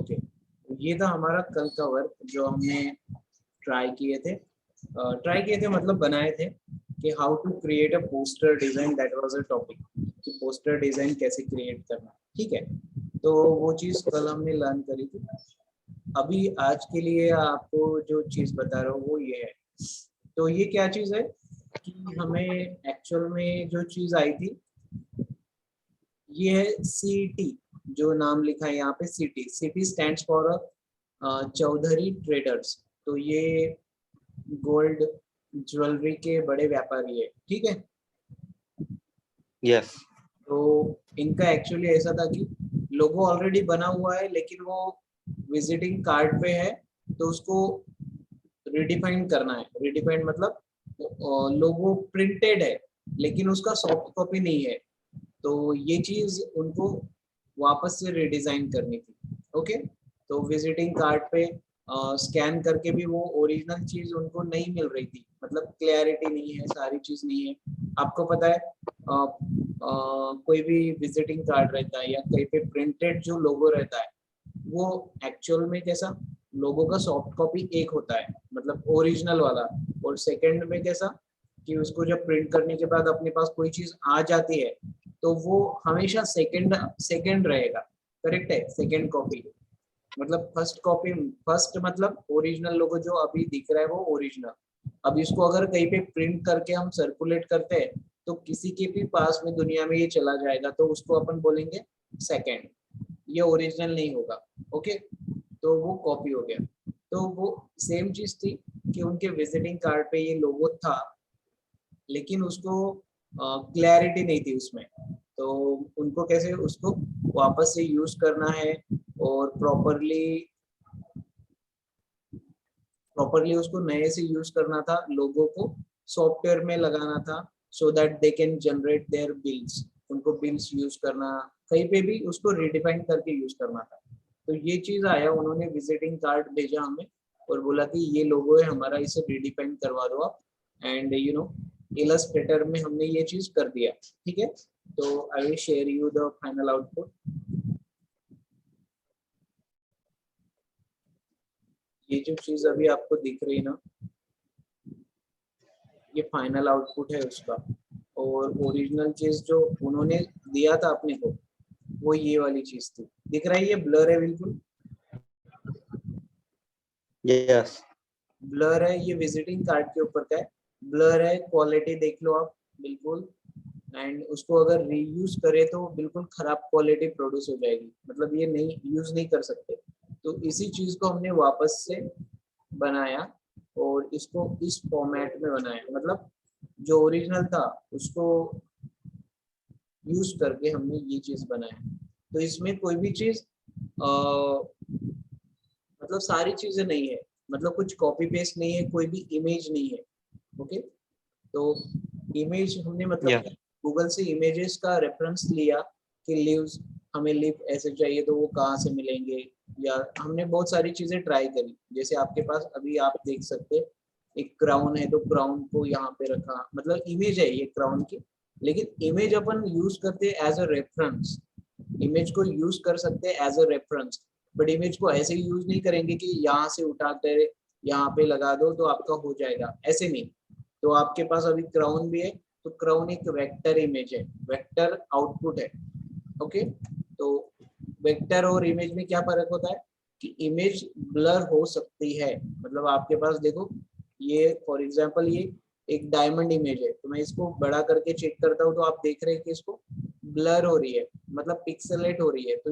Okay, ये था हमारा कल का वर्क जो हमने ट्राई किए थे मतलब बनाए थे कि how to create a poster design, that was a topic कि पोस्टर डिजाइन कैसे क्रिएट करना। ठीक है, तो वो चीज़ कल हमने लर्न करी थी। अभी आज के लिए आपको जो चीज़ बता रहा हूँ वो ये है। तो ये क्या चीज़ है कि हमें एक्चुअल में जो चीज़ आई थी ये है सीटी, जो नाम लिखा है यहाँ पे सीटी। सीटी स्टैंड्स फॉर चौधरी ट्रेडर्स। तो ये गोल्ड ज्वेलरी के बड़े व्यापारी है। ठीक है, यस तो इनका एक्चुअली ऐसा था कि लोगो ऑलरेडी बना हुआ है लेकिन वो विजिटिंग कार्ड पे है, तो उसको रिडिफाइन करना है। रिडिफाइन मतलब लोगो प्रिंटेड है लेकिन उसका सॉफ्ट कॉपी नहीं है, तो ये चीज उनको वापस से रिडिजाइन करनी थी। ओके, तो विजिटिंग कार्ड पे स्कैन करके भी वो ओरिजिनल चीज उनको नहीं मिल रही थी, मतलब क्लैरिटी नहीं है, सारी चीज नहीं है। आपको पता है कोई भी विजिटिंग कार्ड रहता है या कहीं पे प्रिंटेड जो लोगो रहता है वो एक्चुअल में कैसा, लोगो का सॉफ्ट कॉपी एक होता है मतलब ओरिजिनल वाला, और सेकंड में कैसा कि उसको जब प्रिंट करने के बाद अपने पास कोई चीज आ जाती है तो वो हमेशा सेकंड सेकंड रहेगा। करेक्ट है, सेकंड कॉपी मतलब फर्स्ट कॉपी, फर्स्ट मतलब ओरिजिनल लोगो जो अभी दिख रहा है वो ओरिजिनल। अब इसको अगर कहीं पे प्रिंट करके हम सर्कुलेट करते हैं तो किसी के भी पास में दुनिया में ये चला जाएगा, तो उसको अपन बोलेंगे सेकंड, ये ओरिजिनल नहीं होगा। ओके, तो वो कॉपी हो गया। तो वो सेम चीज थी कि उनके विजिटिंग कार्ड पे ये लोगो था लेकिन उसको क्लैरिटी नहीं थी उसमें, तो उनको कैसे उसको वापस से यूज करना है और प्रॉपरली उसको नए से यूज करना था, लोगों को सॉफ्टवेयर में लगाना था so that they can generate there bills. उनको बिल्स यूज करना, कहीं पे भी उसको रिडिफाइन करके यूज करना था। तो ये चीज आया, उन्होंने विजिटिंग कार्ड भेजा हमें और बोला कि ये लोगो है हमारा, इसे रिडिफाइन करवा दो आप। एंड इलस्ट्रेटर में हमने ये चीज कर दिया। ठीक है, तो I will share you the final output. ये जो चीज अभी आपको दिख रही है ना, ये फाइनल आउटपुट है उसका। और ओरिजिनल चीज जो उन्होंने दिया था अपने को वो ये वाली चीज थी। दिख रहा है, ये ब्लर है, बिल्कुल यस ब्लर है। ये विजिटिंग कार्ड के ऊपर का है, ब्लर है। क्वालिटी देख लो आप, बिल्कुल। एंड उसको अगर रीयूज करें तो बिल्कुल खराब क्वालिटी प्रोड्यूस हो जाएगी, मतलब ये नहीं यूज नहीं कर सकते। तो इसी चीज को हमने वापस से बनाया और इसको इस फॉर्मेट में बनाया, मतलब जो ओरिजिनल था उसको यूज करके हमने ये चीज बनाया। तो इसमें कोई भी चीज मतलब सारी चीजें नहीं है, मतलब कुछ कॉपी पेस्ट नहीं है, कोई भी इमेज नहीं है। ओके, तो इमेज हमने मतलब यस गूगल से इमेजेस का रेफरेंस लिया कि लीव्स, हमें लीव ऐसे चाहिए तो वो कहाँ से मिलेंगे, या हमने बहुत सारी चीजें ट्राई करी। जैसे आपके पास अभी आप देख सकते हैं एक क्राउन है तो क्राउन को यहाँ पे रखा, मतलब इमेज है ये क्राउन की, लेकिन इमेज अपन यूज करते हैं एज अ रेफरेंस। इमेज को यूज कर सकते हैं as a reference, but image को ऐसे यूज नहीं करेंगे कि यहाँ से उठा कर यहाँ पे लगा दो तो आपका हो जाएगा, ऐसे नहीं। तो आपके पास अभी क्राउन भी है, तो क्राउन एक वेक्टर इमेज है, वेक्टर आउटपुट है। ओके, तो वेक्टर और इमेज में क्या फर्क होता है कि इमेज ब्लर हो सकती है, मतलब आपके पास देखो ये फॉर एग्जांपल ये एक डायमंड इमेज है, तो मैं इसको बड़ा करके चेक करता हूँ तो आप देख रहे हैं कि इसको ब्लर हो रही है, मतलब पिक्सेलेट हो रही है। तो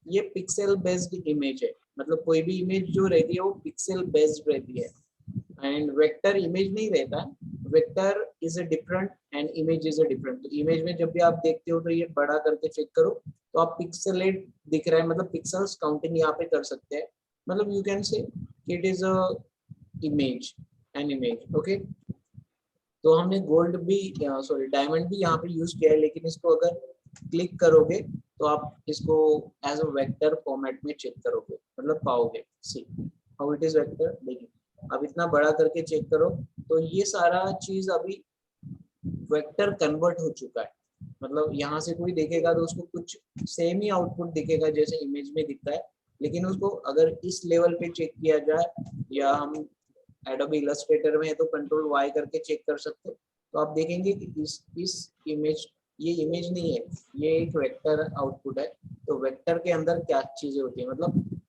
ये पिक्सेल बेस्ड इमेज है, मतलब कोई भी इमेज जो रहती है वो पिक्सेल बेस्ड रहती है। एंड वेक्टर इमेज नहीं रहता, vector is a different and image is a different. तो इमेज में जब भी आप देखते हो तो ये बड़ा करके चेक करो तो आप पिक्सेलेट दिख रहा है, मतलब पिक्सल्स काउंटिंग यहाँ पे कर सकते हैं, मतलब you can say it is a image, an image. Okay, तो हमने गोल्ड भी सॉरी डायमंड भी यहाँ पे यूज किया है, लेकिन इसको अगर क्लिक करोगे तो आप इसको एज अ वेक्टर फॉर्मेट में चेक करोगे, मतलब पाओगे। See how it is vector, देखिए अब इतना बड़ा करके चेक करो तो ये सारा चीज अभी वेक्टर कन्वर्ट हो चुका है। मतलब यहाँ से कोई देखेगा तो उसको कुछ सेम ही आउटपुट दिखेगा जैसे इमेज में दिखता है, लेकिन उसको अगर इस लेवल पे चेक किया जाए, या हम एडोबी इलस्ट्रेटर में है तो कंट्रोल वाई करके चेक कर सकते हो, तो आप देखेंगे कि इस इमेज, ये इमेज नहीं है, ये एक वेक्टर आउटपुट है। तो वेक्टर के अंदर क्या चीजें होती है, मतलब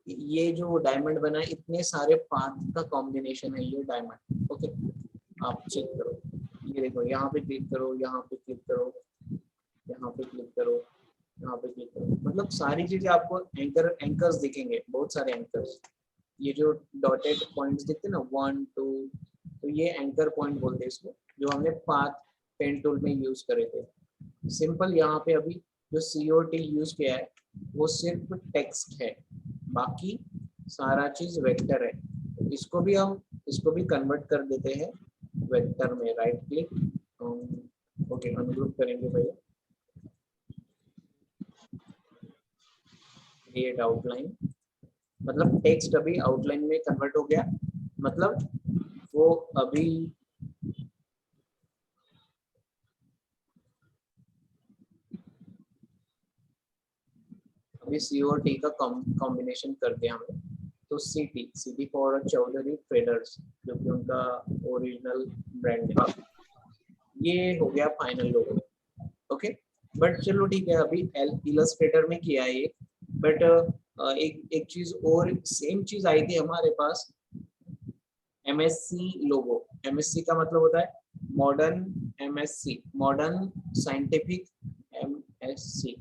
ये जो डायमंड बना है इतने सारे पाथ का कॉम्बिनेशन है ये डायमंड। ओके, आप चेक करो, ये देखो, यहाँ पे क्लिक करो, यहाँ पे क्लिक करो, यहाँ पे क्लिक करो, यहाँ पे क्लिक करो, मतलब सारी चीजें आपको एंकर्स दिखेंगे, बहुत सारे एंकर्स। ये जो डॉटेड पॉइंट्स दिखते हैं ना, 1 2, तो ये एंकर पॉइंट बोलते हैं इसको, जो हमने पाथ पेन टूल में यूज करे थे। सिंपल यहाँ पे अभी जो COT यूज किया है वो सिर्फ टेक्स्ट है, बाकी सारा चीज वेक्टर है। तो इसको भी कन्वर्ट कर देते हैं वेक्टर में। राइट क्लिक, ओके, अनग्रुप करेंगे भैया, क्रिएट आउटलाइन, मतलब टेक्स्ट अभी आउटलाइन में कन्वर्ट हो गया, मतलब वो अभी COT का कॉम्बिनेशन कर दिया हमने। तो सिटी फॉर चौधरी ट्रेडर्स, जो कि उनका ओरिजिनल ब्रांड है, ये हो गया फाइनल लोगो। ओके, बट चलो ठीक है, अभी इलस्ट्रेटर में किया है, बट एक चीज और सेम चीज आई थी हमारे पास, MSc लोगो। MSc का मतलब होता है modern, MSc modern scientific, MSc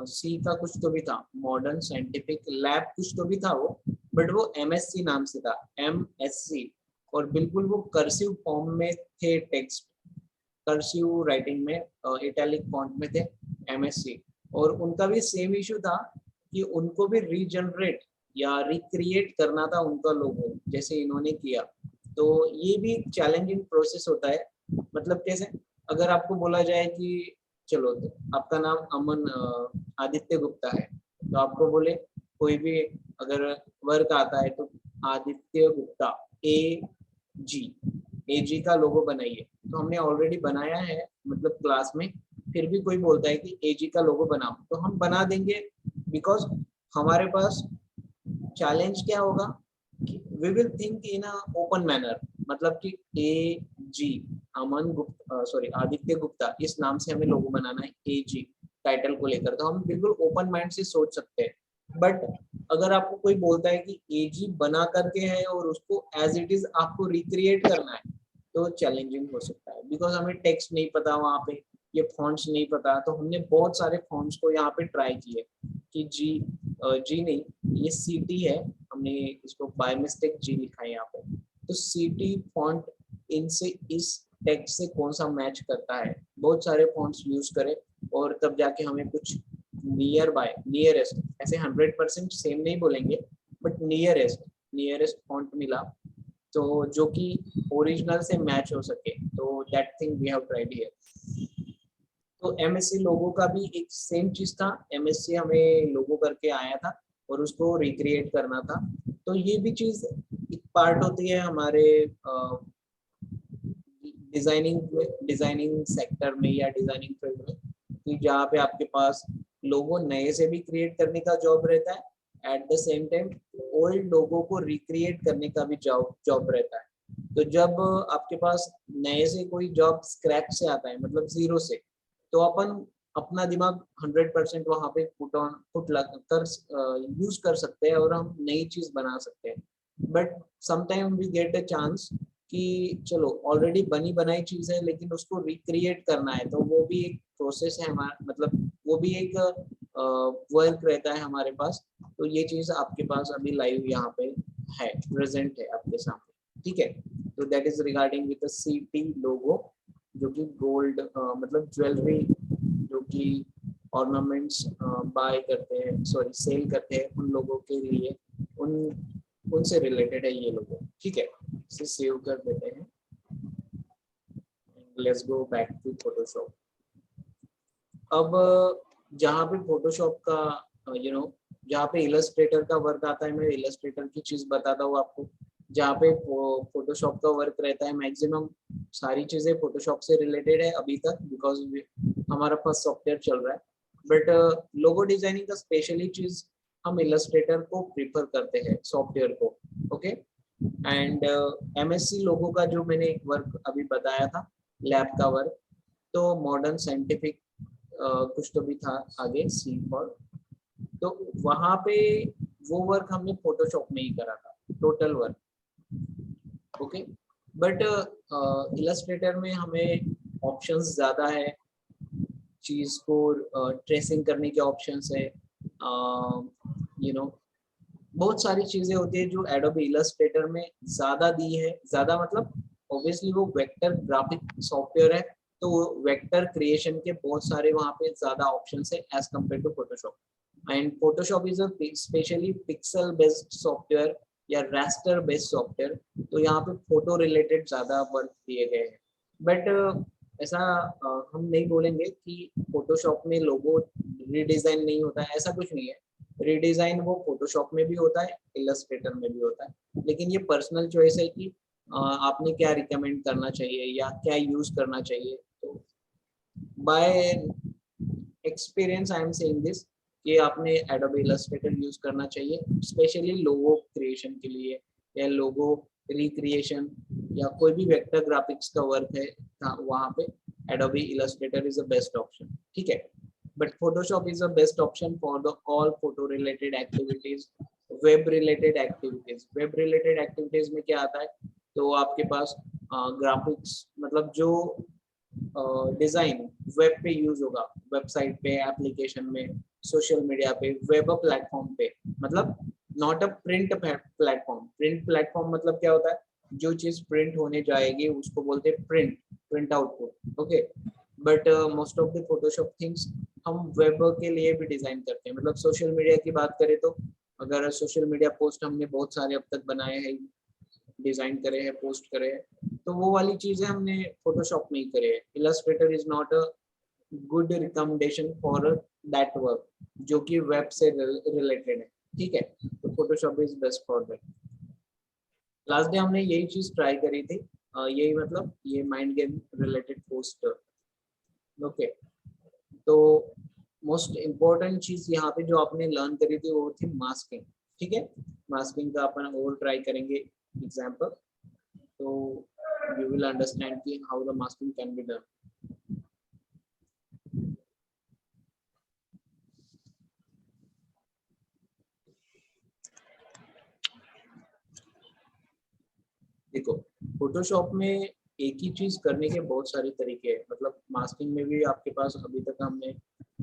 सी का कुछ तो भी था, मॉडर्न साइंटिफिक लैब कुछ तो भी था वो, बट वो MSc नाम से था, MSc। और बिल्कुल वो कर्सिव फॉर्म में थे टेक्स्ट, कर्सिव राइटिंग में, इटैलिक फॉन्ट में थे MSc। और उनका भी सेम इशू था कि उनको भी रीजनरेट या रिक्रिएट करना था उनका लोगो, जैसे इन्होंने किया। तो ये भी एक चैलेंजिंग प्रोसेस होता है। मतलब कैसे, अगर आपको बोला जाए कि चलो आपका नाम अमन आदित्य गुप्ता है, तो आपको बोले कोई भी अगर वर्क आता है तो आदित्य गुप्ता AG का लोगो बनाइए, तो हमने ऑलरेडी बनाया है मतलब क्लास में, फिर भी कोई बोलता है कि AG का लोगो बनाओ, तो हम बना देंगे, बिकॉज हमारे पास चैलेंज क्या होगा कि we will think in a open manner, मतलब कि AG अमन गुप्ता, सॉरी आदित्य गुप्ता, इस नाम से हमें लोगो बनाना है AG टाइटल को लेकर, तो हम बिल्कुल ओपन माइंड से सोच सकते हैं। बट अगर आपको कोई बोलता है कि AG बना करके है और उसको एज इट इज आपको रिक्रिएट करना है, तो चैलेंजिंग हो सकता है, बिकॉज हमें टेक्स्ट नहीं पता वहाँ पे, ये फॉन्ट्स नहीं पता। तो हमने बहुत सारे फॉन्ट्स को यहाँ पे ट्राई किए कि जी नहीं, ये CT है, हमने इसको बाय मिस्टेक G लिखा है यहाँ पे। तो CT फॉन्ट इनसे इस टेक्स्ट से कौन सा मैच करता है, बहुत सारे फॉन्ट्स यूज करें, और तब जाके हमें कुछ नियर बाय, नियरेस्ट, ऐसे 100% सेम नहीं बोलेंगे, बट नियरेस्ट फॉन्ट मिला, तो जो कि ओरिजिनल से मैच हो सके। तो that thing we have tried here. तो MSc लोगो का भी एक सेम चीज था, MSc हमें लोगो करके आया था और उसको रिक्रिएट करना था। तो ये भी चीज एक पार्ट होती है हमारे डिजाइनिंग सेक्टर में या डिजाइनिंग फील्ड में, कि जहाँ पे आपके पास लोगो नए से भी क्रिएट करने का जॉब रहता है, at the same time old logo को रिक्रिएट करने का भी जॉब रहता है। तो जब आपके पास नए से कोई जॉब स्क्रैच से आता है, मतलब जीरो से, तो अपन अपना दिमाग 100% वहाँ पे पुट कर यूज कर सकते हैं और हम नई चीज बना सकते हैं। But sometime we get a chance कि चलो ऑलरेडी बनी बनाई चीज है लेकिन उसको रिक्रिएट करना है, तो वो भी एक प्रोसेस है हमारा, मतलब वो भी एक वर्क रहता है हमारे पास। तो ये चीज आपके पास अभी लाइव यहाँ पे है, प्रेजेंट है आपके सामने, ठीक है। तो that is regarding with CT लोगो, जो कि गोल्ड मतलब ज्वेलरी, जो कि ऑर्नामेंट्स बाय करते हैं, सॉरी सेल करते हैं, उन लोगों के लिए, उन उनसे रिलेटेड है ये लोगो, ठीक है। इसे सेव कर देते हैं, let's go back to Photoshop. अब जहाँ पे फोटोशॉप का जहाँ पे इलस्ट्रेटर का वर्क आता है, मैं इलस्ट्रेटर की चीज बताता हूँ आपको। जहाँ पे फोटोशॉप का वर्क रहता है, मैक्सिमम सारी चीजें फोटोशॉप से रिलेटेड है अभी तक, बिकॉज हमारा फर्स्ट सॉफ्टवेयर चल रहा है। बट लोगो डिजाइनिंग का स्पेशली चीज हम इलस्ट्रेटर को प्रीफर करते हैं सॉफ्टवेयर को। ओके, एंड एमएससी लोगों का जो मैंने एक वर्क अभी बताया था, लैब का वर्क, तो मॉडर्न साइंटिफिक कुछ तो भी था आगे सी फॉर, तो वहाँ पे वो वर्क हमने फोटोशॉप में ही करा था, total work. Okay, but Illustrator में हमें ऑप्शंस ज़्यादा है, चीज़ को ट्रेसिंग करने के ऑप्शंस है, यू नो बहुत सारी चीज़ें होती है जो एडोबी इलस्ट्रेटर में ज़्यादा दी है। ज़्यादा मतलब ऑब्वियसली वो वेक्टर ग्राफिक सॉफ्टवेयर है, तो वेक्टर क्रिएशन के बहुत सारे वहाँ पे ज़्यादा ऑप्शंस है as compare to Photoshop. And Photoshop is a specially pixel based software या रास्टर बेस्ड सॉफ्टवेयर, तो यहाँ पे फोटो रिलेटेड ज़्यादा वर्क दिए गए हैं। बट ऐसा हम नहीं बोलेंगे कि फोटोशॉप में लोगो रीडिज़ाइन नहीं होता है, ऐसा कुछ नहीं है। रीडिज़ाइन वो फोटोशॉप में भी होता है, इलस्ट्रेटर में भी होता है, लेकिन ये पर्सनल चॉइस है कि आपने क्या रिकमेंड करना चाहिए या क्या यूज़ करना चाहिए। तो bye experience I am saying this कि आपने एडोबी इलस्ट्रेटर यूज करना चाहिए, स्पेशली लोगो क्रिएशन के लिए या लोगो रिक्रिएशन या कोई भी वेक्टर ग्राफिक्स का वर्क है वहाँ पे Adobe Illustrator is the best option. ठीक है, but Photoshop is the best option for the all photo related activities, web related activities. Web related activities में क्या आता है, तो आपके पास ग्राफिक्स मतलब जो डिजाइन वेब पे यूज होगा, वेबसाइट पे, एप्लीकेशन में, सोशल मीडिया पे, वेब प्लेटफॉर्म पे, मतलब not a print platform. Print platform मतलब क्या होता है, जो चीज प्रिंट होने जाएगी उसको बोलते हैं print, print output. Okay, but most of the Photoshop things हम वेब के लिए भी डिजाइन करते हैं। मतलब सोशल मीडिया की बात करें तो अगर सोशल मीडिया पोस्ट हमने बहुत सारे अब तक बनाए हैं, डिजाइन करे हैं, पोस्ट करे हैं, तो वो वाली चीजें हमने फोटोशॉप में ही करे हैं। Illustrator is not a good recommendation for that work जो कि वेब से रिलेटेड है। ठीक है, तो Photoshop is best for that. Last day हमने यही चीज ट्राई करी थी, यही मतलब ये mind game related post. Okay, तो मोस्ट इम्पोर्टेंट चीज यहाँ पे जो आपने लर्न करी थी वो थी मास्किंग। ठीक है, मास्किंग का अपन और ट्राई करेंगे एग्जाम्पल, तो you will understand कि how the masking can be done. देखो, फोटोशॉप में एक ही चीज करने के बहुत सारे तरीके हैं। मतलब मास्किंग में भी आपके पास अभी तक हमने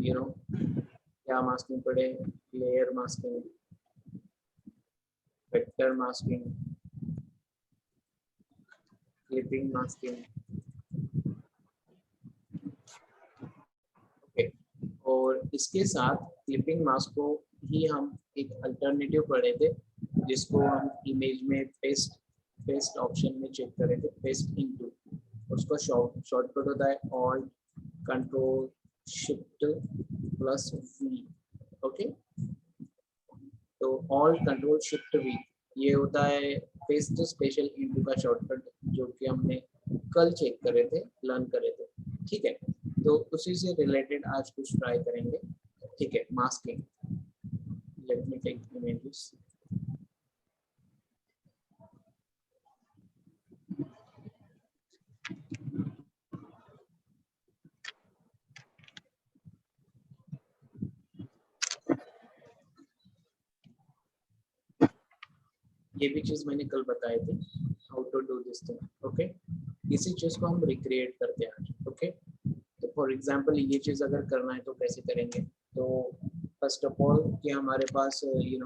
क्या मास्किंग पढ़े, layer masking, vector masking, clipping masking. Okay, और इसके साथ क्लिपिंग मास्क को ही हम एक अल्टरनेटिव पढ़े थे, जिसको हम इमेज में पेस्ट ऑप्शन में चेक करे थे, पेस्ट इनटू। उसका शॉर्टकट होता है alt control shift plus V. Okay, तो ऑल्ट कंट्रोल शिफ्ट वी ये होता है पेस्ट स्पेशल इनटू का शॉर्टकट, जो कि हमने कल चेक करे थे, लर्न करे थे। ठीक है, तो उसी से रिलेटेड आज कुछ ट्राई करेंगे। ठीक है, masking, let me take images. ये भी चीज मैंने कल बताई थी, how to do this thing. Okay, इसी चीज को हम रिक्रिएट करते हैं आज। ओके, तो फॉर एग्जांपल ये चीज अगर करना है तो कैसे करेंगे, तो फर्स्ट ऑफ ऑल कि हमारे पास ये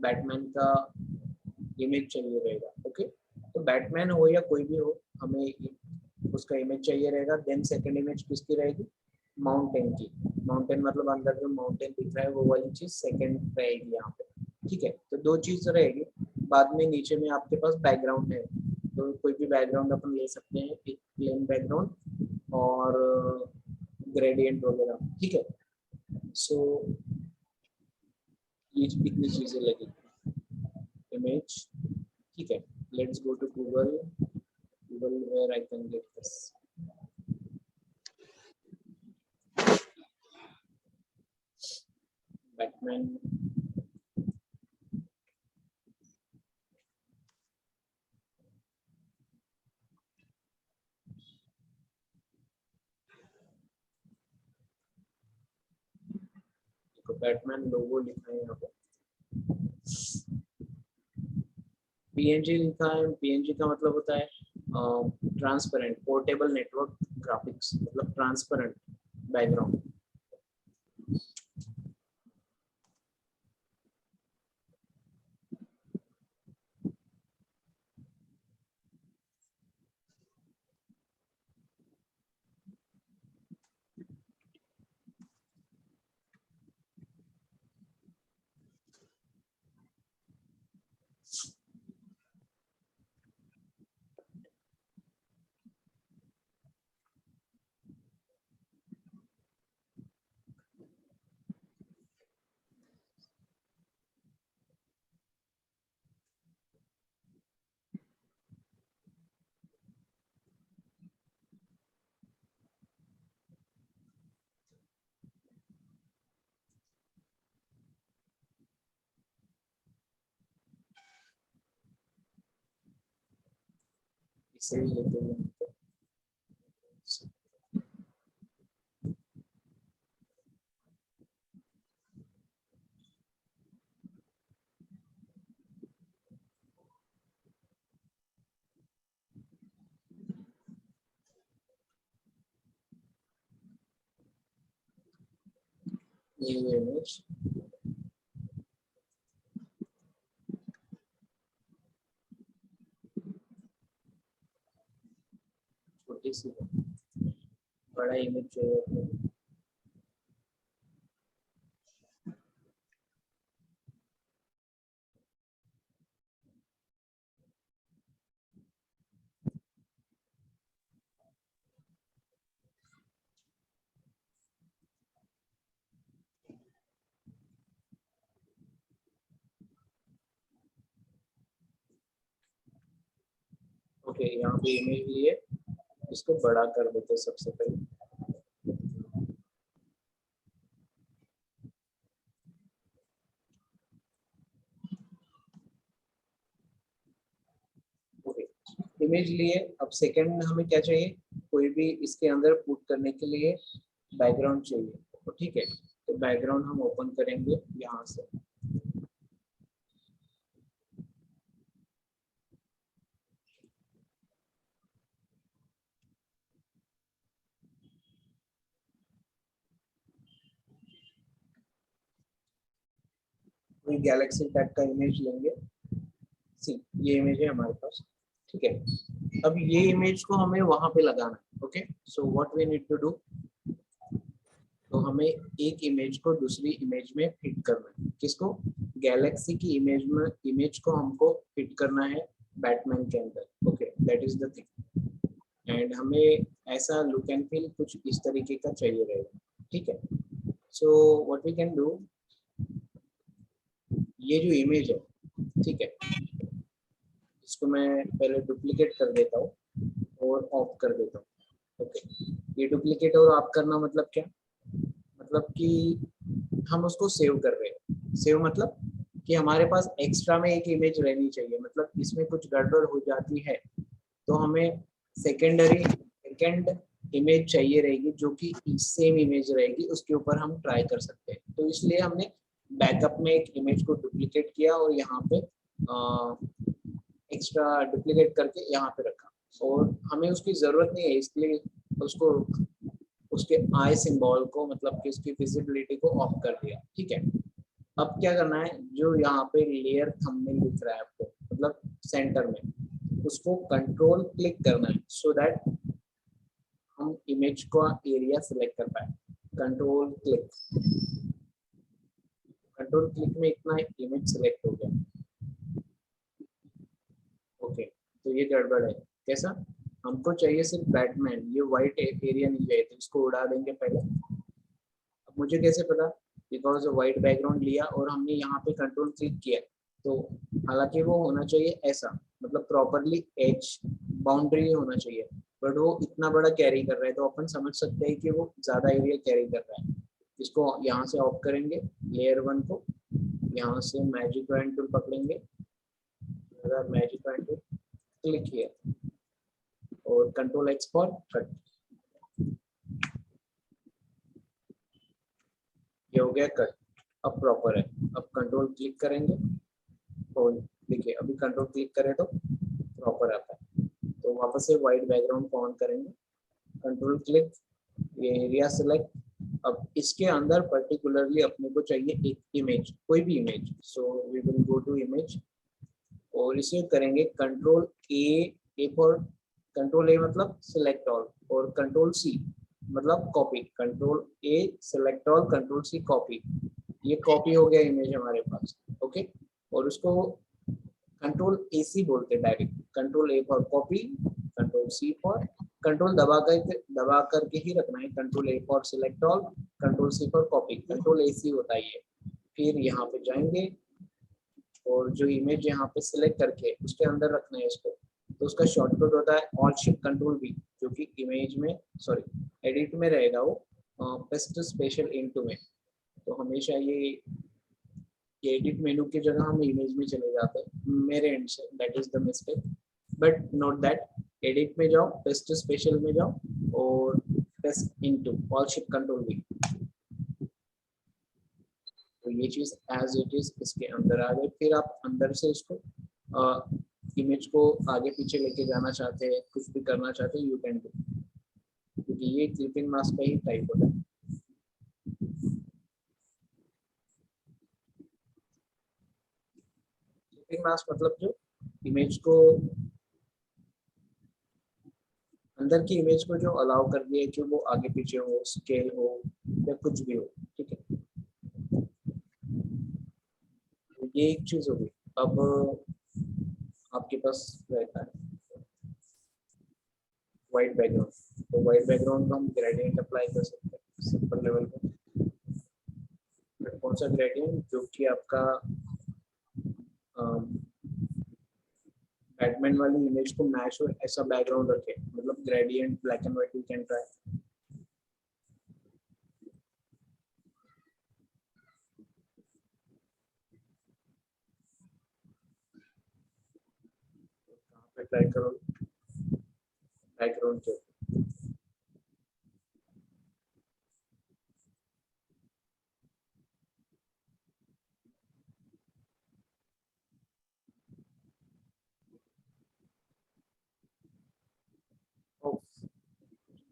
बैटमैन का इमेज चाहिए रहेगा। ओके, तो बैटमैन हो या कोई भी हो, हमें उसका इमेज चाहिए रहेगा। देन सेकंड इमेज किसकी रहेगी, माउंटेन की। माउंटेन मतलब अंदर जो माउंटेन दिख रहा है वो वाली चीज सेकंड रहेगी यहाँ पे। ठीक है, तो दो चीज रहेगी। बाद में नीचे में आपके पास बैकग्राउंड है, तो कोई भी बैकग्राउंड अपन ले सकते हैं, एक प्लेन बैकग्राउंड और ग्रेडियंट वगैरह। ठीक है, सो ये कितनी चीजें लगेगी, इमेज। ठीक है, let's go to Google, Google where I can get this Batman Batman logo लिखा है यहाँ पे, पीएनजी लिखा है। पीएनजी का मतलब होता है ट्रांसपेरेंट पोर्टेबल नेटवर्क ग्राफिक्स, मतलब ट्रांसपेरेंट बैकग्राउंड। इसे ही लेते हैं। ये इमेज छोटी सी है, बड़ा इमेज चाहिए। ओके, यहाँ पे इमेज लिए, इसको बड़ा कर देते सबसे पहले। ओके, इमेज लिए। अब सेकंड हमें क्या चाहिए, कोई भी इसके अंदर पुट करने के लिए बैकग्राउंड चाहिए, तो ठीक है। तो बैकग्राउंड हम ओपन करेंगे यहाँ से। कोई गैलेक्सी टाइप का इमेज लेंगे। सी, ये इमेज है हमारे पास, ठीक है। अब ये इमेज को हमें वहां पे लगाना है। Okay, so what we need to do, तो हमें एक इमेज को दूसरी इमेज में फिट करना है। किसको, गैलेक्सी की इमेज में, इमेज को हमको फिट करना है बैटमैन के अंदर। Okay, that is the thing. And हमें ऐसा लुक एंड फील कुछ इस तरीके का चाहिए रहेगा, ठीक है। So what we can do, ये जो इमेज है, ठीक है, इसको मैं पहले डुप्लीकेट कर देता हूँ और ऑफ कर देता हूँ। ओके, ये डुप्लीकेट और ऑफ करना मतलब क्या, मतलब कि हम उसको सेव कर रहे हैं। सेव मतलब कि हमारे पास एक्स्ट्रा में एक इमेज रहनी चाहिए, मतलब इसमें कुछ गड़बड़ हो जाती है तो हमें सेकेंड इमेज चाहिए रहेगी, जो कि सेम इमेज रहेगी, उसके ऊपर हम ट्राई कर सकते हैं। तो इसलिए हमने बैकअप में एक इमेज को डुप्लीकेट किया और यहाँ पे एक्स्ट्रा डुप्लीकेट करके यहाँ पे रखा, और हमें उसकी जरूरत नहीं है, इसलिए उसको, उसके आई सिंबल को, मतलब कि उसकी विजिबिलिटी को ऑफ कर दिया, ठीक है। अब क्या करना है, जो यहाँ पे लेयर थंबनेल दिख रहा है आपको, मतलब सेंटर में, उसको कंट्रोल क्लिक करना है सो दैट हम इमेज का एरिया सिलेक्ट कर पाए। कंट्रोल क्लिक, कंट्रोल क्लिक में इतना इमेज सिलेक्ट हो गया। ओके, तो ये गड़बड़ है। कैसा, हमको चाहिए सिर्फ बैटमैन, ये व्हाइट एरिया नहीं चाहिए, तो इसको उड़ा देंगे पहले। अब मुझे कैसे पता, बिकॉज व्हाइट बैकग्राउंड लिया और हमने यहाँ पे कंट्रोल क्लिक किया, तो हालांकि वो होना चाहिए ऐसा, मतलब प्रॉपरली एज बाउंड्री होना चाहिए, बट वो इतना बड़ा कैरी कर रहा है, तो अपन समझ सकते हैं कि वो ज्यादा एरिया कैरी कर रहा है, इसको यहाँ से ऑफ करेंगे लेयर 1 को, यहाँ से मैजिक पॉइंट टूल पकड़ेंगे, मैजिक पॉइंट टूल क्लिक किया और कंट्रोल एक्स फॉर कट। ये हो गया कट, अब प्रॉपर है। अब कंट्रोल क्लिक करेंगे और देखिए अभी कंट्रोल क्लिक करें तो प्रॉपर आता है। तो वापस से वाइट बैकग्राउंड को ऑन करेंगे, कंट्रोल क्लिक, ये एरिया सेलेक्ट। अब इसके अंदर पर्टिकुलरली अपने को चाहिए एक इमेज, कोई भी image, so we will go to image और इसे करेंगे control A for, control A मतलब सिलेक्ट ऑल और कंट्रोल सी मतलब copy. Control A select all, control C copy. ये कॉपी हो गया इमेज हमारे पास, ओके। और उसको कंट्रोल ए सी बोलते हैं direct, control A for copy, control C for, control दबा करके ही रखना है, control A for select all, control C for copy, control A C होता है ये। फिर यहाँ पे जाएंगे और जो इमेज यहाँ पे सिलेक्ट करके उसके अंदर रखना है इसको, तो उसका शॉर्टकट होता है ऑल्ट शिफ्ट कंट्रोल वी, जो कि इमेज में सॉरी एडिट में रहेगा वो पेस्ट स्पेशल इनटू में। तो हमेशा ये एडिट मेनू की जगह हम इमेज में चले जाते हैं मेरे एंड से, that is the mistake, but note that. Edit में जाओ, पेस्ट स्पेशल में जाओ और paste into, alt shift control we. तो ये चीज एज इट इज इसके अंदर आ गई। फिर आप अंदर से इसको इमेज को आगे पीछे लेके जाना चाहते हैं, कुछ भी करना चाहते हैं, यू कैन डू, क्योंकि ये क्लिपिंग मास्क का ही टाइप होता है। क्लिपिंग मास्क मतलब जो इमेज को, अंदर की इमेज को जो अलाउ कर दिया कि वो आगे पीछे हो, स्केल हो या कुछ भी हो, ठीक है। तो ये एक चीज होगी। अब आपके पास रहता है वाइट बैकग्राउंड, तो वाइट बैकग्राउंड को हम ग्रेडियंट अप्लाई कर सकते हैं सिंपल लेवल पे। कौन सा ग्रेडियंट? जो कि आपका बैटमैन वाली इमेज को मैच हो ऐसा बैकग्राउंड रखे, मतलब gradient black and white, you can try. कहाँ पे ट्राई करो बैकग्राउंड के?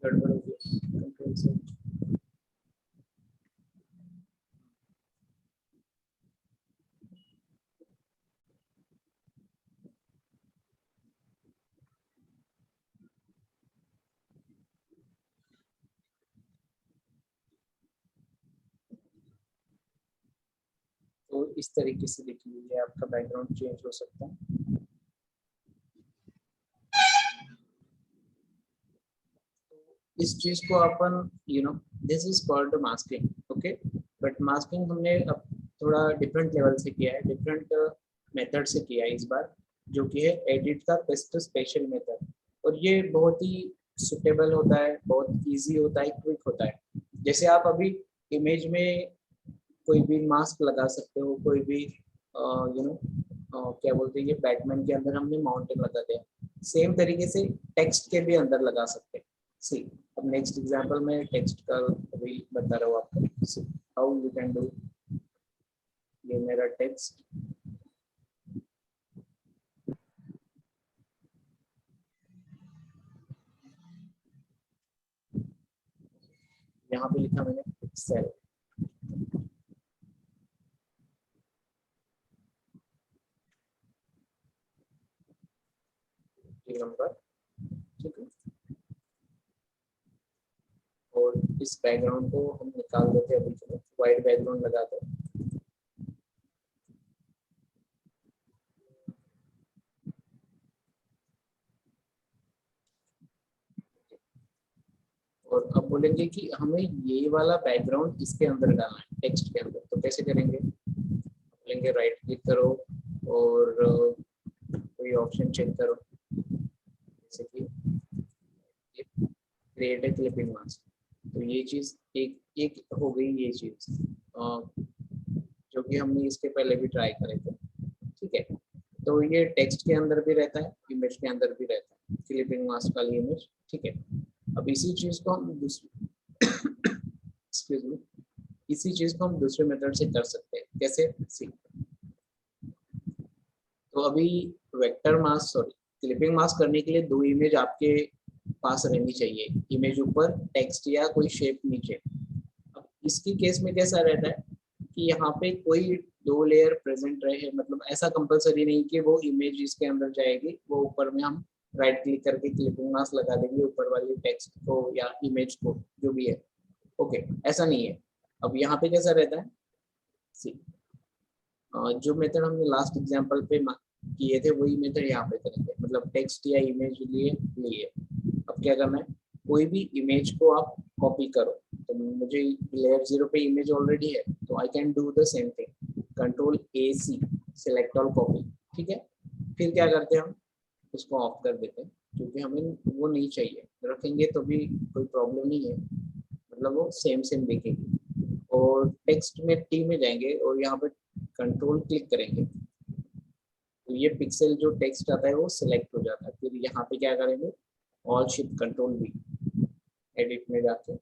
गड़बड़ हो गई कंट्रोल से। तो इस तरीके से देखिए ये आपका बैकग्राउंड चेंज हो सकता है। इस चीज को अपन this is called masking, okay. But masking हमने अब थोड़ा डिफरेंट लेवल से किया है, डिफरेंट मेथड से किया है इस बार, जो कि है एडिट का पेस्ट स्पेशल मेथड। और ये बहुत ही सुटेबल होता है, बहुत इजी होता है, क्विक होता है। जैसे आप अभी इमेज में कोई भी मास्क लगा सकते हो, कोई भी क्या बोलते हैं, ये बैटमैन के अंदर हमने माउंटेन लगा दिया, सेम तरीके से टेक्स्ट के भी अंदर लगा सकते हैं। सी, अब नेक्स्ट एग्जांपल में टेक्स्ट का अभी बता रहा हूँ आपको, हाउ यू कैन डू। ये मेरा टेक्स्ट, यहाँ पे लिखा मैंने सेल नंबर, ठीक है। और इस बैकग्राउंड को हम निकाल देते हैं, अभी व्हाइट बैकग्राउंड लगाते हैं। और अब बोलेंगे कि हमें ये वाला बैकग्राउंड इसके अंदर डालना है, टेक्स्ट के अंदर। तो कैसे करेंगे? बोलेंगे राइट क्लिक करो और कोई ऑप्शन चेक करो, जैसे कि क्रिएट ए क्लिपिंग मास्क। तो ये चीज एक एक हो गई ये चीज, जो कि हमने इसके पहले भी ट्राई करे थे। ठीक है, तो ये टेक्स्ट के अंदर भी रहता है, इमेज के अंदर भी रहता है, क्लिपिंग मास्क वाली इमेज। ठीक है, अब इसी चीज को हम दूसरी एक्सक्यूज मी, इसी चीज को हम दूसरे मेथड से कर सकते हैं। कैसे? सी, तो अभी vector mask, sorry, clipping mask करने के लिए दो इमेज आपके पास रहनी चाहिए, इमेज ऊपर, टेक्स्ट या कोई शेप नीचे। अब इसकी केस में कैसा रहता है कि यहाँ पे कोई दो लेयर प्रेजेंट रहे, मतलब ऐसा कंपलसरी नहीं कि वो इमेज इसके अंदर जाएगी, वो ऊपर में हम राइट क्लिक करके क्लिपिंग मास्क लगा देंगे ऊपर वाली टेक्स्ट को या इमेज को, जो भी है। ओके, ऐसा नहीं है। अब यहाँ पे कैसा रहता है, सी, जो मेथड हमने लास्ट एग्जांपल पे किए थे वही मेथड यहाँ पे करेंगे, मतलब टेक्स्ट या इमेज लिए लिए। अब क्या करना है, कोई भी इमेज को आप कॉपी करो, तो मुझे लेयर 0 पे इमेज ऑलरेडी है, तो I can do the same thing, control A C, select all copy. ठीक है, फिर क्या करते हैं, हम उसको ऑफ कर देते हैं, क्योंकि हमें वो नहीं चाहिए, रखेंगे तो भी कोई प्रॉब्लम नहीं है, मतलब वो सेम सेम दिखेगी। और टेक्स्ट में टी में जाएंगे और यहाँ पे कंट्रोल क्लिक करेंगे, तो ये पिक्सल जो टेक्स्ट आता है वो सिलेक्ट हो जाता है। फिर यहाँ पे क्या करेंगे, all shift control we, edit में जाके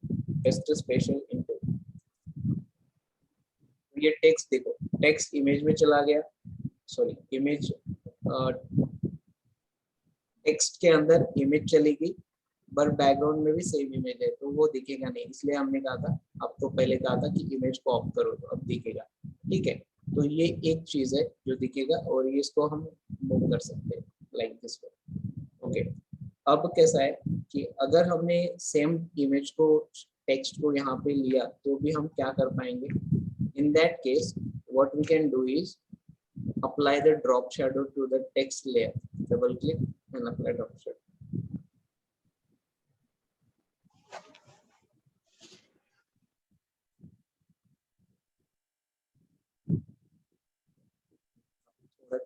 पेस्ट स्पेशल इनटू, ये टेक्स्ट देखो, टेक्स्ट इमेज में चला गया, सॉरी इमेज, टेक्स्ट के अंदर इमेज चलेगी, पर बैकग्राउंड में भी सेम इमेज है, तो वो दिखेगा नहीं, इसलिए हमने कहा था, आपको पहले कहा था कि इमेज को ऑफ करो तो अब दिखेगा। ठीक है, तो ये एक चीज है जो दिखेगा, और ये इसको हम मूव कर सकते हैं लाइक दिस वे। ओके, अब कैसा है कि अगर हमने सेम इमेज को, टेक्स्ट को यहाँ पे लिया, तो भी हम क्या कर पाएंगे, in that case what we can do is apply the drop shadow to the text layer, double click and apply drop shadow.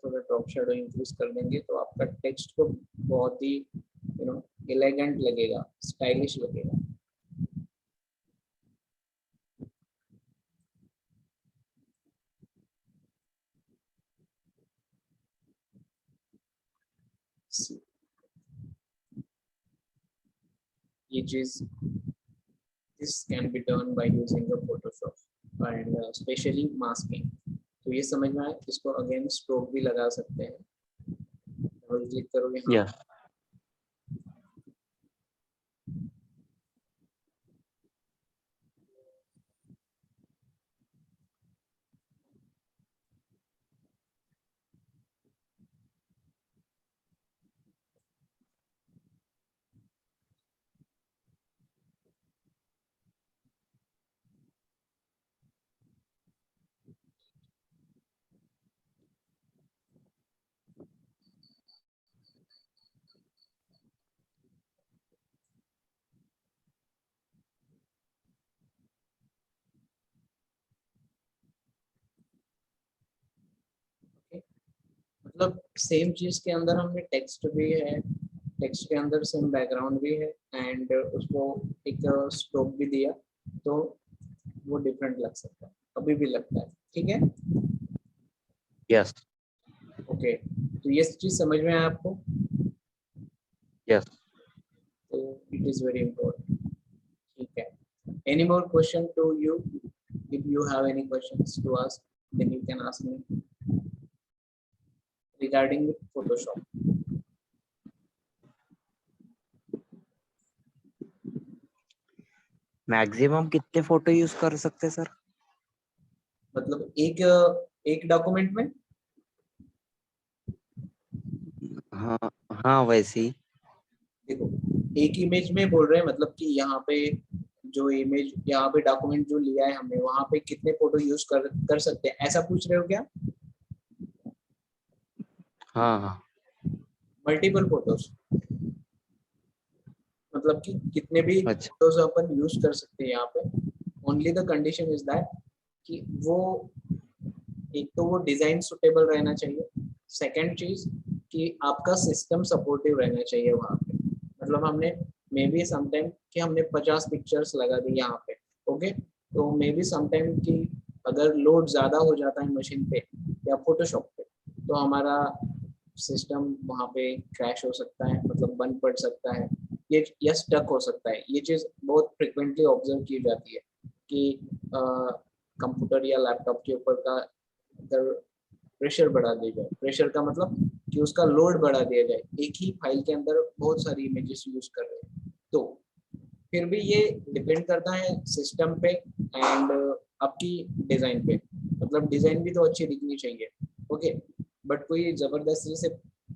थोड़ा ड्रॉप शैडो इंक्रीज कर देंगे तो आपका टेक्स्ट को बहुत ही एलिगेंट लगेगा, स्टाइलिश लगेगा। ये चीज, this can be done by using the Photoshop and especially masking। तो ये समझ में आया, इसको अगेन स्ट्रोक भी लगा सकते हैं, डबल क्लिक करो यहाँ। Yeah. मतलब सेम चीज के अंदर हमने टेक्स्ट भी है, टेक्स्ट के अंदर सेम बैकग्राउंड भी है, एंड उसको एक स्ट्रोक भी दिया, तो वो डिफरेंट लग सकता है, अभी भी लगता है। ठीक है, Yes. ओके, तो ये चीज समझ में आया आपको? Yes. तो इट इज वेरी इंपॉर्टेंट। ठीक है, any more question to you? If you have any questions to ask, then you can ask me regarding Photoshop. Maximum कितने फोटो यूज कर सकते सर? मतलब एक डॉक्यूमेंट में? हाँ हाँ, वैसे ही। देखो, एक इमेज में बोल रहे हैं, मतलब कि यहाँ पे जो इमेज, यहाँ पे डॉक्यूमेंट जो लिया है हमने, वहां पे कितने फोटो यूज कर सकते हैं, ऐसा पूछ रहे हो क्या? हाँ हाँ। मल्टीपल फोटोज, मतलब कि कितने भी अच्छा। फोटोज अपन यूज कर सकते हैं यहाँ पे। Only the condition is that कि वो, एक तो वो डिजाइन सुटेबल रहना चाहिए, सेकंड चीज कि आपका सिस्टम सपोर्टिव रहना चाहिए वहाँ पे। मतलब हमने मे बी समटाइम कि हमने 50 पिक्चर्स लगा दी यहाँ पे, ओके, तो मे बी समटाइम कि अगर लोड ज़्यादा हो जाता है मशीन पे या फोटोशॉप पे, तो हमारा सिस्टम वहाँ पे क्रैश हो सकता है, मतलब बंद पड़ सकता है ये, या स्टक हो सकता है। ये चीज़ बहुत फ्रिक्वेंटली ऑब्जर्व की जाती है कि कंप्यूटर या लैपटॉप के ऊपर का अगर प्रेशर बढ़ा दिया जाए, प्रेशर का मतलब कि उसका लोड बढ़ा दिया जाए, एक ही फाइल के अंदर बहुत सारी इमेजेस यूज कर रहे हैं, तो फिर भी ये डिपेंड करता है सिस्टम पे एंड आपकी डिजाइन पे, मतलब डिजाइन भी तो अच्छी दिखनी चाहिए, ओके, बट कोई जबरदस्ती से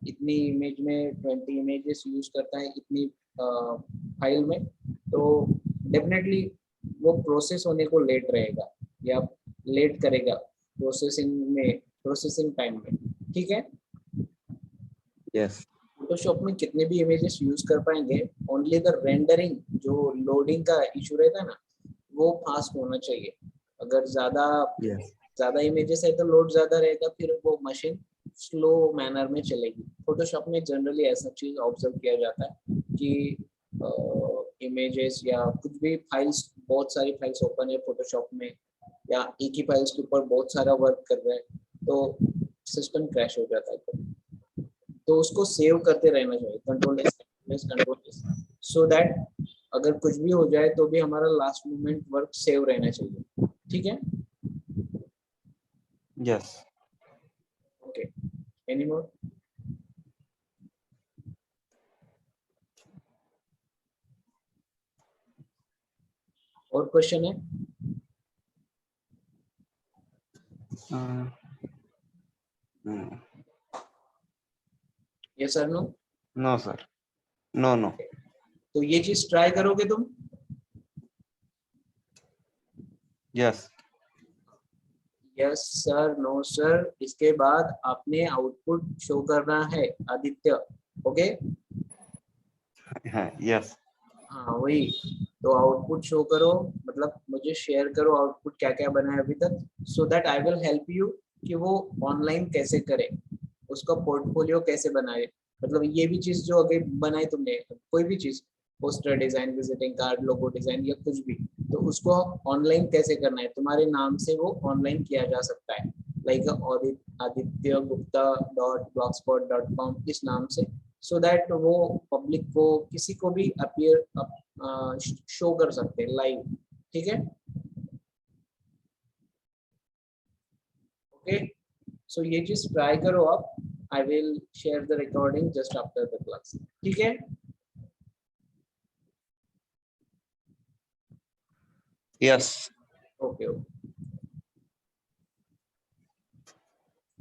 इतनी इमेज में 20 इमेजेस यूज करता है इतनी फाइल में, तो डेफिनेटली वो प्रोसेस होने को लेट रहेगा या लेट करेगा प्रोसेसिंग में, प्रोसेसिंग टाइम में, ठीक है। यस फोटोशॉप में कितने भी इमेजेस यूज कर पाएंगे, ओनली द रेंडरिंग, जो लोडिंग का इशू रहता है ना, वो फास्ट होना चाहिए। अगर यस ज्यादा इमेजेस है तो लोड ज्यादा रहेगा, फिर वो मशीन स्लो मैनर में चलेगी। फोटोशॉप में जनरली ऐसा चीज ऑब्जर्व किया जाता है कि इमेजेस या कुछ भी फाइल्स, बहुत सारी फाइल्स ओपन है फोटोशॉप में, या एक ही फाइल्स के ऊपर बहुत सारा वर्क कर रहा है, तो सिस्टम क्रैश हो जाता है। तो उसको सेव करते रहना चाहिए, control S control S, so that अगर कुछ भी हो जाए तो भी हमारा लास्ट मोमेंट वर्क सेव रहना चाहिए, ठीक है। Yes okay, any more? और क्वेश्चन है? Yes sir, no? No sir, no no. तो ये चीज ट्राई करोगे तुम? Yes yes sir, no sir, इसके बाद आपने आउटपुट शो करना है आदित्य, ओके। यस हाँ वही, तो आउटपुट शो करो, मतलब मुझे शेयर करो आउटपुट क्या क्या बना है अभी तक, so that I will help you कि वो ऑनलाइन कैसे करे, उसका पोर्टफोलियो कैसे बनाए, मतलब ये भी चीज जो अगर बनाए तुमने कोई भी चीज, poster design, visiting card, logo design या कुछ भी, तो उसको ऑनलाइन कैसे करना है, तुम्हारे नाम से वो ऑनलाइन किया जा सकता है, लाइक आदित्य गुप्ता .blogspot.com इस नाम से, सो दैट वो पब्लिक को, किसी को भी अपीयर शो कर सकते हैं लाइव, ठीक है, ओके। सो ये चीज ट्राई करो आप, I will share the recording just after the class, ठीक है। Yes okay okay.